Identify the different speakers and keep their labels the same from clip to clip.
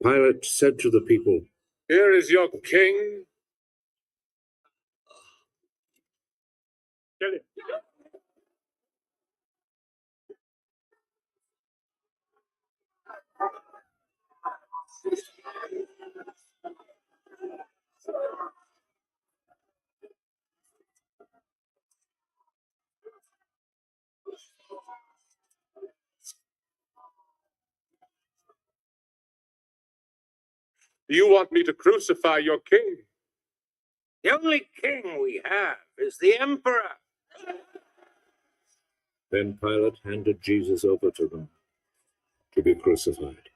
Speaker 1: Pilate said to the people,
Speaker 2: "Here is your king." Kill him. Do you want me to crucify your king?
Speaker 3: The only king we have is the emperor.
Speaker 1: Then Pilate handed Jesus over to them to be crucified.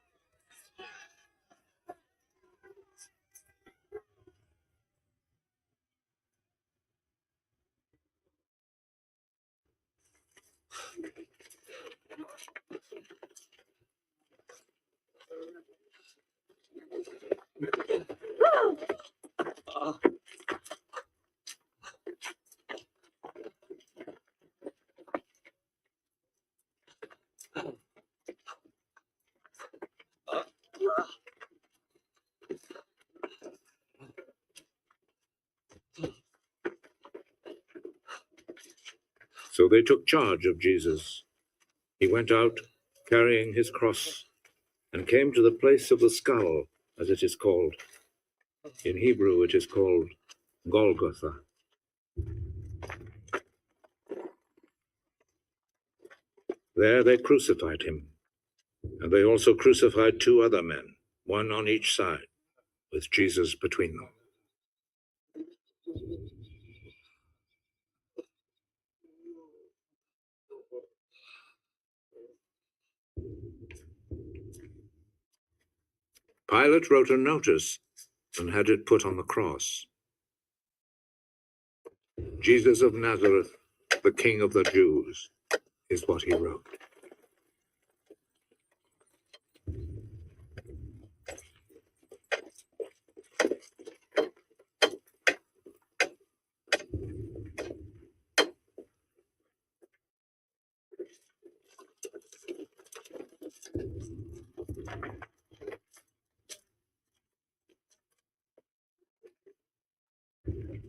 Speaker 1: So they took charge of Jesus. He went out carrying his cross and came to the place of the skull, as it is called. In Hebrew, it is called Golgotha. There they crucified him, and they also crucified two other men, one on each side, with Jesus between them. Pilate wrote a notice and had it put on the cross. Jesus of Nazareth, the King of the Jews, is what he wrote.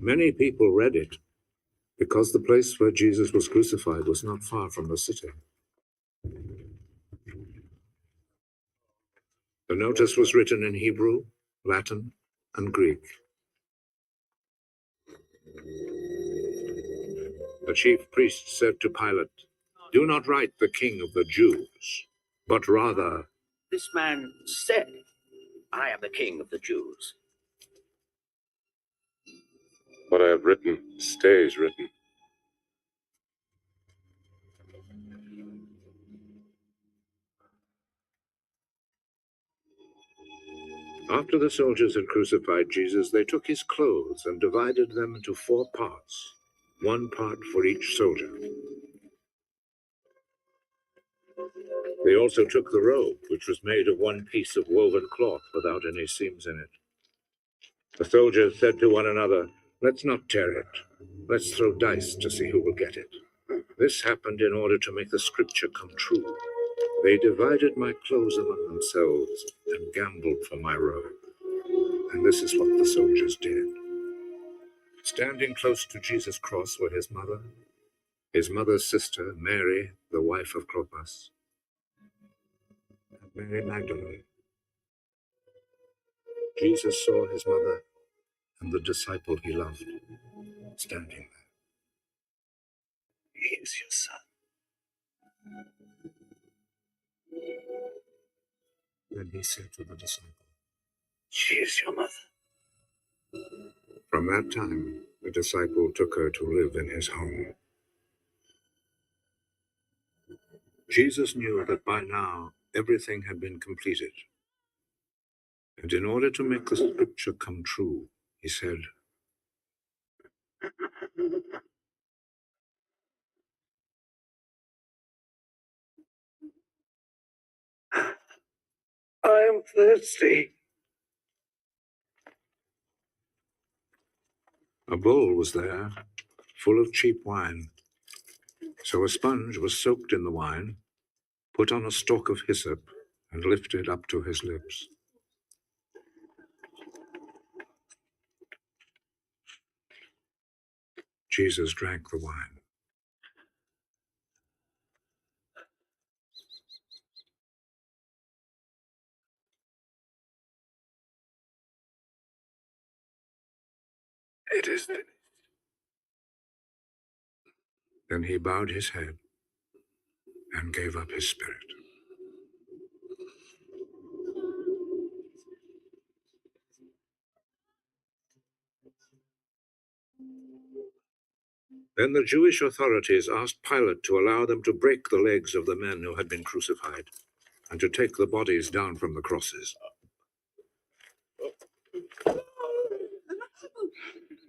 Speaker 1: Many people read it because the place where Jesus was crucified was not far from the city. The notice was written in Hebrew, Latin, and Greek. The chief priest said to Pilate, "Do not write the King of the Jews, but rather..."
Speaker 3: This man said, "I am the king of the Jews."
Speaker 2: What I have written stays written.
Speaker 1: After the soldiers had crucified Jesus, they took his clothes and divided them into 4 parts, 1 part for each soldier. They also took the robe, which was made of 1 piece of woven cloth without any seams in it. The soldiers said to one another, "Let's not tear it. Let's throw dice to see who will get it." This happened in order to make the scripture come true. They divided my clothes among themselves and gambled for my robe. And this is what the soldiers did. Standing close to Jesus' cross were his mother's sister, Mary, the wife of Clopas, and Mary Magdalene. Jesus saw his mother and the disciple he loved standing there. "He is your son." Then he said to the disciple,
Speaker 3: She is your mother.
Speaker 1: From that time, the disciple took her to live in his home. Jesus knew that by now everything had been completed. And in order to make the scripture come true, he said,
Speaker 3: I am thirsty.
Speaker 1: A bowl was there, full of cheap wine. So a sponge was soaked in the wine, put on a stalk of hyssop, and lifted up to his lips. Jesus drank the wine. It is finished. Then he bowed his head and gave up his spirit. Then the Jewish authorities asked Pilate to allow them to break the legs of the men who had been crucified and to take the bodies down from the crosses.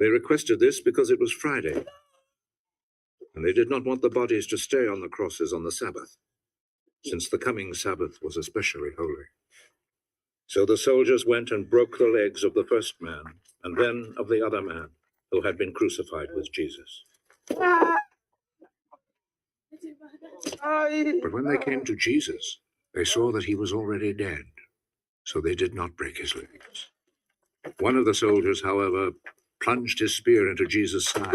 Speaker 1: They requested this because it was Friday, and they did not want the bodies to stay on the crosses on the Sabbath, since the coming Sabbath was especially holy. So the soldiers went and broke the legs of the first man, and then of the other man who had been crucified with Jesus. But when they came to Jesus, they saw that he was already dead, so they did not break his legs. One of the soldiers, however, plunged his spear into Jesus' side.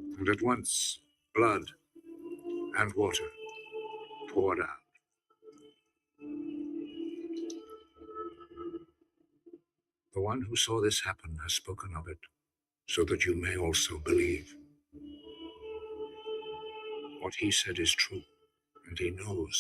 Speaker 1: And at once, blood and water poured out. The one who saw this happen has spoken of it, so that you may also believe. What he said is true, and he knows